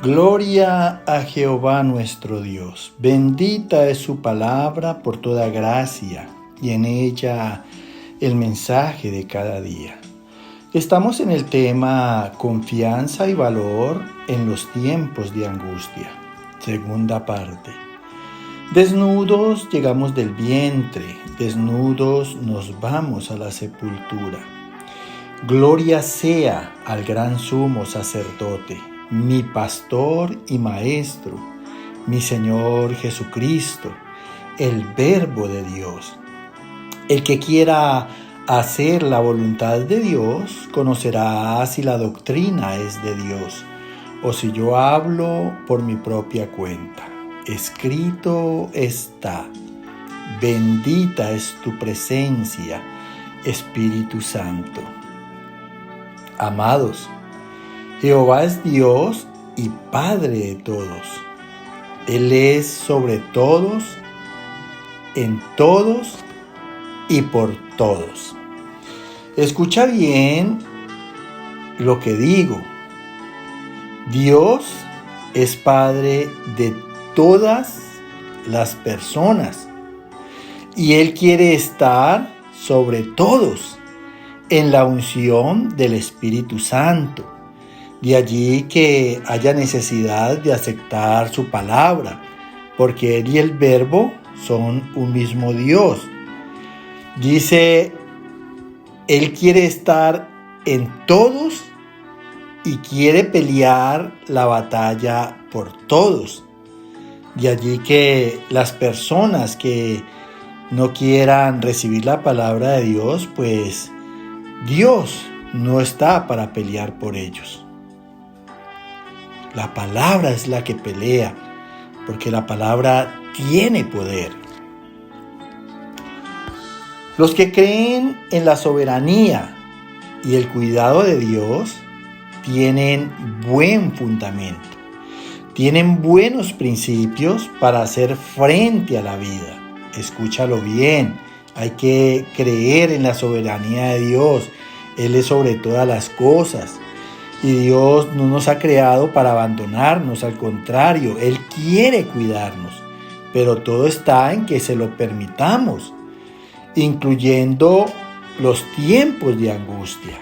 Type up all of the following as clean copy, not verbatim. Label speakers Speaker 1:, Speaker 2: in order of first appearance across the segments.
Speaker 1: Gloria a Jehová nuestro Dios. Bendita es su palabra por toda gracia y en ella el mensaje de cada día. Estamos en el tema confianza y valor en los tiempos de angustia. Segunda parte. Desnudos llegamos del vientre, desnudos nos vamos a la sepultura. Gloria sea al gran sumo sacerdote, mi pastor y maestro, mi Señor Jesucristo, el Verbo de Dios. El que quiera hacer la voluntad de Dios conocerá si la doctrina es de Dios o si yo hablo por mi propia cuenta. Escrito está: bendita es tu presencia, Espíritu Santo. Amados, Jehová es Dios y Padre de todos. Él es sobre todos, en todos y por todos. Escucha bien lo que digo. Dios es Padre de todas las personas y Él quiere estar sobre todos en la unción del Espíritu Santo. De allí que haya necesidad de aceptar su palabra, porque Él y el Verbo son un mismo Dios. Dice, Él quiere estar en todos y quiere pelear la batalla por todos. De allí que las personas que no quieran recibir la palabra de Dios, pues Dios no está para pelear por ellos. La palabra es la que pelea, porque la palabra tiene poder. Los que creen en la soberanía y el cuidado de Dios tienen buen fundamento, tienen buenos principios para hacer frente a la vida. Escúchalo bien, hay que creer en la soberanía de Dios. Él es sobre todas las cosas. Y Dios no nos ha creado para abandonarnos, al contrario, Él quiere cuidarnos, pero todo está en que se lo permitamos, incluyendo los tiempos de angustia.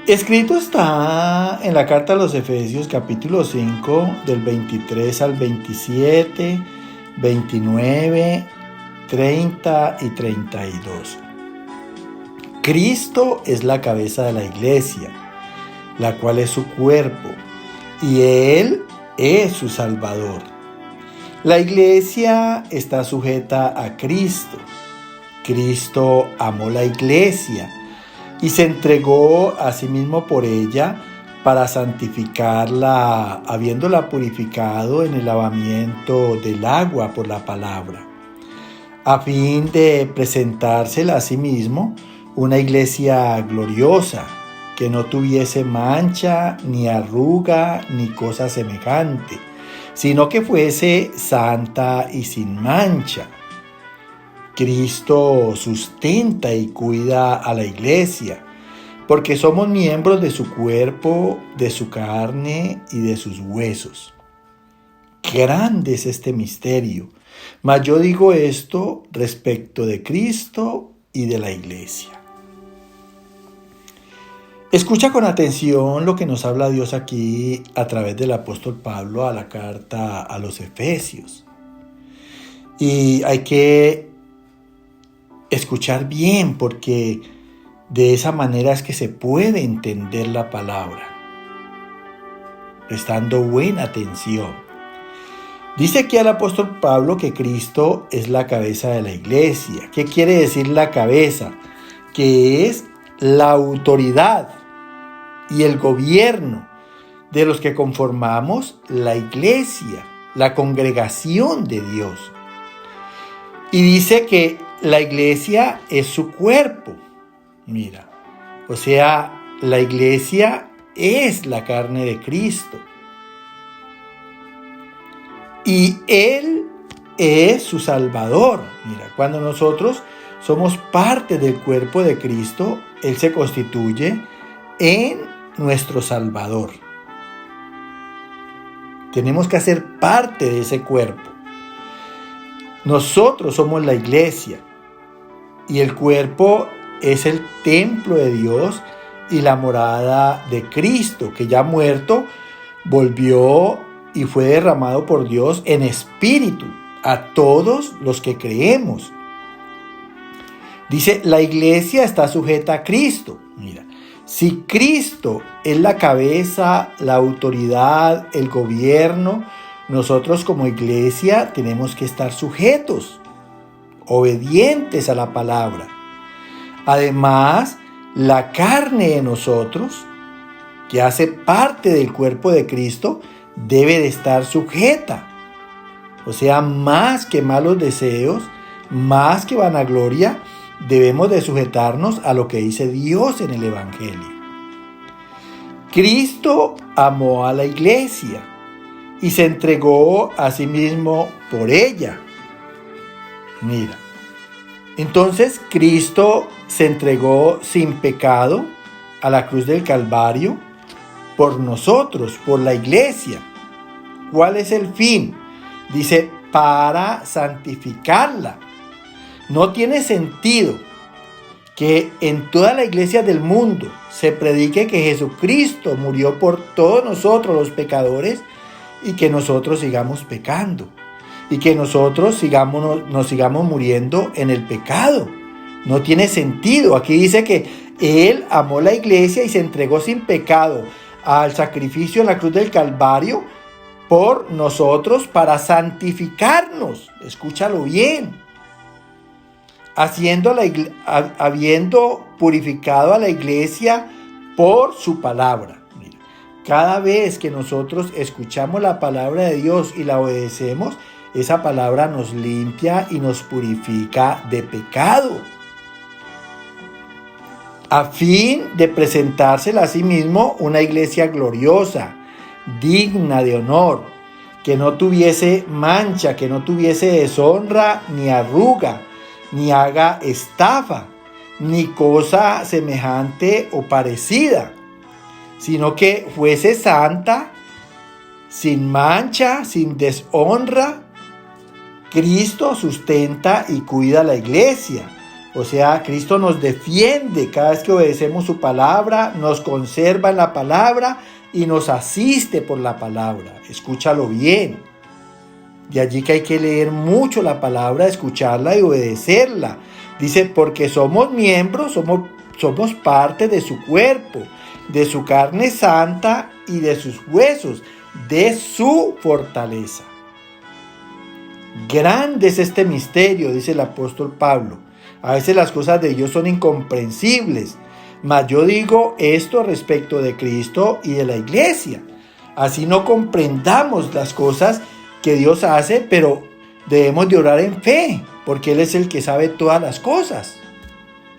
Speaker 1: Escrito está en la carta a los Efesios capítulo 5 del 23 al 27, 29, 30 y 32. Cristo es la cabeza de la iglesia, la cual es su cuerpo, y Él es su Salvador. La iglesia está sujeta a Cristo. Cristo amó la iglesia y se entregó a sí mismo por ella para santificarla, habiéndola purificado en el lavamiento del agua por la palabra, a fin de presentársela a sí mismo una iglesia gloriosa, que no tuviese mancha, ni arruga, ni cosa semejante, sino que fuese santa y sin mancha. Cristo sustenta y cuida a la iglesia, porque somos miembros de su cuerpo, de su carne y de sus huesos. Grande es este misterio, mas yo digo esto respecto de Cristo y de la iglesia. Escucha con atención lo que nos habla Dios aquí a través del apóstol Pablo a la carta a los Efesios. Y hay que escuchar bien, porque de esa manera es que se puede entender la palabra, prestando buena atención. Dice aquí al apóstol Pablo que Cristo es la cabeza de la iglesia. ¿Qué quiere decir la cabeza? Que es la autoridad y el gobierno de los que conformamos la iglesia, la congregación de Dios. Y dice que la iglesia es su cuerpo. Mira, o sea, la iglesia es la carne de Cristo. Y Él es su Salvador. Mira, cuando nosotros somos parte del cuerpo de Cristo, Él se constituye en nuestro Salvador. Tenemos que hacer parte de ese cuerpo. Nosotros somos la iglesia y el cuerpo es el templo de Dios y la morada de Cristo, que ya muerto volvió y fue derramado por Dios en espíritu a todos los que creemos. Dice, la iglesia está sujeta a Cristo. Mira, si Cristo es la cabeza, la autoridad, el gobierno, nosotros como iglesia tenemos que estar sujetos, obedientes a la palabra. Además, la carne de nosotros, que hace parte del cuerpo de Cristo, debe de estar sujeta. O sea, más que malos deseos, más que vanagloria, debemos de sujetarnos a lo que dice Dios en el Evangelio. Cristo amó a la iglesia y se entregó a sí mismo por ella. Mira, entonces Cristo se entregó sin pecado a la cruz del Calvario por nosotros, por la iglesia. ¿Cuál es el fin? Dice, para santificarla. No tiene sentido que en toda la iglesia del mundo se predique que Jesucristo murió por todos nosotros los pecadores y que nosotros sigamos pecando y que nosotros nos sigamos muriendo en el pecado. No tiene sentido. Aquí dice que Él amó la iglesia y se entregó sin pecado al sacrificio en la cruz del Calvario por nosotros para santificarnos. Escúchalo bien. Habiendo purificado a la iglesia por su palabra. Mira, cada vez que nosotros escuchamos la palabra de Dios y la obedecemos, esa palabra nos limpia y nos purifica de pecado, a fin de presentársela a sí mismo una iglesia gloriosa, digna de honor, que no tuviese mancha, que no tuviese deshonra ni arruga, ni haga estafa, ni cosa semejante o parecida, sino que fuese santa, sin mancha, sin deshonra. Cristo sustenta y cuida la iglesia. O sea, Cristo nos defiende cada vez que obedecemos su palabra, nos conserva en la palabra y nos asiste por la palabra. Escúchalo bien. De allí que hay que leer mucho la palabra, escucharla y obedecerla. Dice, porque somos miembros, somos parte de su cuerpo, de su carne santa y de sus huesos, de su fortaleza. Grande es este misterio, dice el apóstol Pablo. A veces las cosas de Dios son incomprensibles, mas yo digo esto respecto de Cristo y de la iglesia. Así no comprendamos las cosas que Dios hace, pero debemos de orar en fe, porque Él es el que sabe todas las cosas.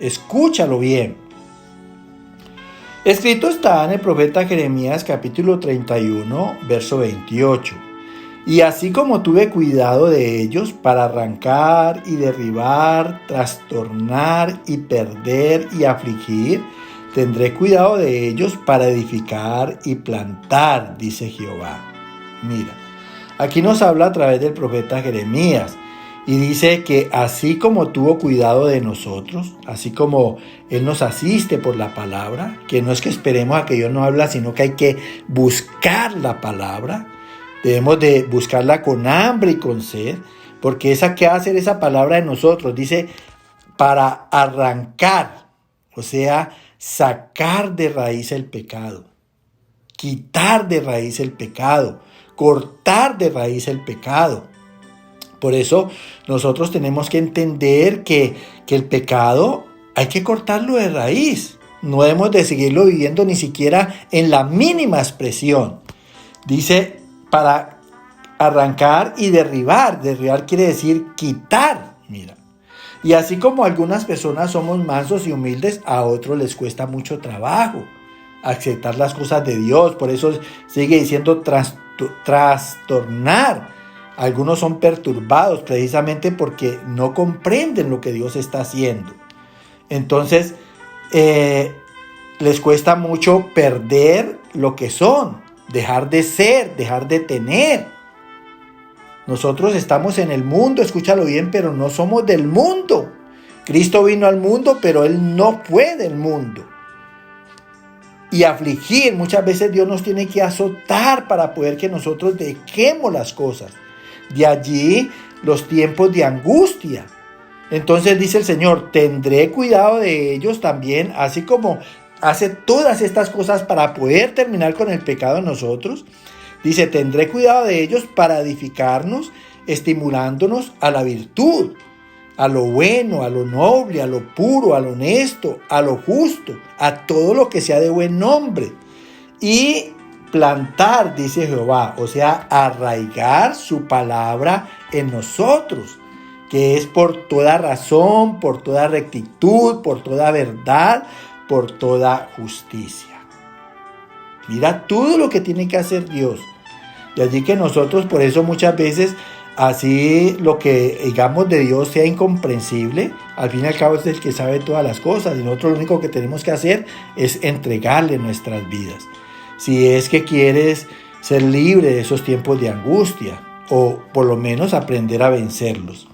Speaker 1: Escúchalo bien. Escrito está en el profeta Jeremías capítulo 31, verso 28. Y así como tuve cuidado de ellos para arrancar y derribar, trastornar y perder y afligir, tendré cuidado de ellos para edificar y plantar, dice Jehová. Mira. Aquí nos habla a través del profeta Jeremías y dice que así como tuvo cuidado de nosotros, así como Él nos asiste por la palabra, que no es que esperemos a que Dios nos habla, sino que hay que buscar la palabra, debemos de buscarla con hambre y con sed, porque esa que hace esa palabra de nosotros, dice, para arrancar, o sea, sacar de raíz el pecado, quitar de raíz el pecado, cortar de raíz el pecado. Por eso nosotros tenemos que entender que el pecado hay que cortarlo de raíz. No debemos de seguirlo viviendo ni siquiera en la mínima expresión. Dice para arrancar y derribar. Derribar quiere decir quitar. Mira. Y así como algunas personas somos mansos y humildes, a otros les cuesta mucho trabajo aceptar las cosas de Dios. Por eso sigue diciendo trastornar. Algunos son perturbados precisamente porque no comprenden lo que Dios está haciendo. Entonces, les cuesta mucho perder lo que son, dejar de ser, dejar de tener. Nosotros estamos en el mundo, escúchalo bien, pero no somos del mundo. Cristo vino al mundo, pero Él no fue del mundo. Y afligir, muchas veces Dios nos tiene que azotar para poder que nosotros dejemos las cosas. De allí los tiempos de angustia. Entonces dice el Señor, tendré cuidado de ellos también, así como hace todas estas cosas para poder terminar con el pecado en nosotros. Dice, tendré cuidado de ellos para edificarnos, estimulándonos a la virtud, a lo bueno, a lo noble, a lo puro, a lo honesto, a lo justo, a todo lo que sea de buen nombre. Y plantar, dice Jehová, o sea, arraigar su palabra en nosotros, que es por toda razón, por toda rectitud, por toda verdad, por toda justicia. Mira todo lo que tiene que hacer Dios. De allí que nosotros, por eso muchas veces, así lo que digamos de Dios sea incomprensible, al fin y al cabo es el que sabe todas las cosas, y nosotros lo único que tenemos que hacer es entregarle nuestras vidas. Si es que quieres ser libre de esos tiempos de angustia, o por lo menos aprender a vencerlos.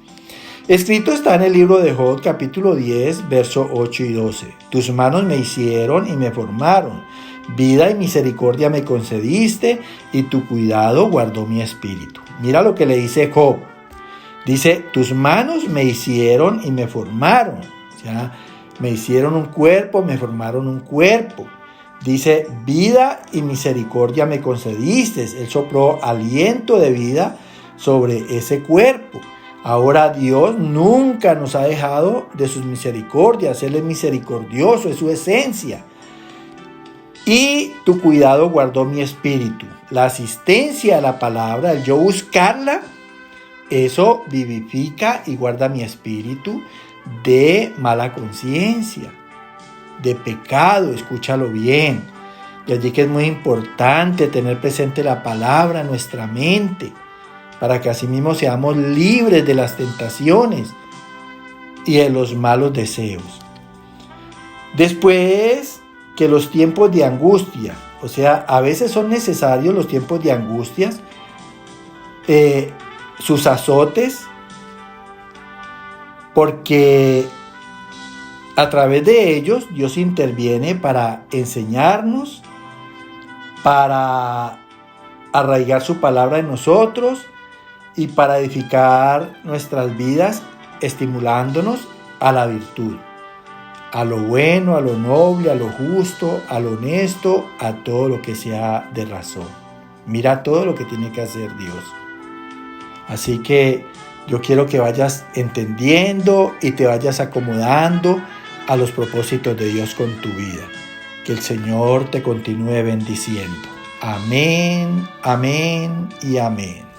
Speaker 1: Escrito está en el libro de Job, capítulo 10, verso 8 y 12. Tus manos me hicieron y me formaron. Vida y misericordia me concediste, y tu cuidado guardó mi espíritu. Mira lo que le dice Job. Dice, tus manos me hicieron y me formaron. O sea, me hicieron un cuerpo, me formaron un cuerpo. Dice, vida y misericordia me concediste. Él sopló aliento de vida sobre ese cuerpo. Ahora Dios nunca nos ha dejado de sus misericordias. Él es misericordioso, es su esencia. Y tu cuidado guardó mi espíritu. La asistencia a la palabra, el yo buscarla, eso vivifica y guarda mi espíritu de mala conciencia, de pecado, escúchalo bien. Y allí que es muy importante tener presente la palabra en nuestra mente, para que así mismo seamos libres de las tentaciones y de los malos deseos. Después que los tiempos de angustia, o sea, a veces son necesarios los tiempos de angustias, sus azotes, porque a través de ellos Dios interviene para enseñarnos, para arraigar su palabra en nosotros y para edificar nuestras vidas, estimulándonos a la virtud, a lo bueno, a lo noble, a lo justo, a lo honesto, a todo lo que sea de razón. Mira todo lo que tiene que hacer Dios. Así que yo quiero que vayas entendiendo y te vayas acomodando a los propósitos de Dios con tu vida. Que el Señor te continúe bendiciendo. Amén, amén y amén.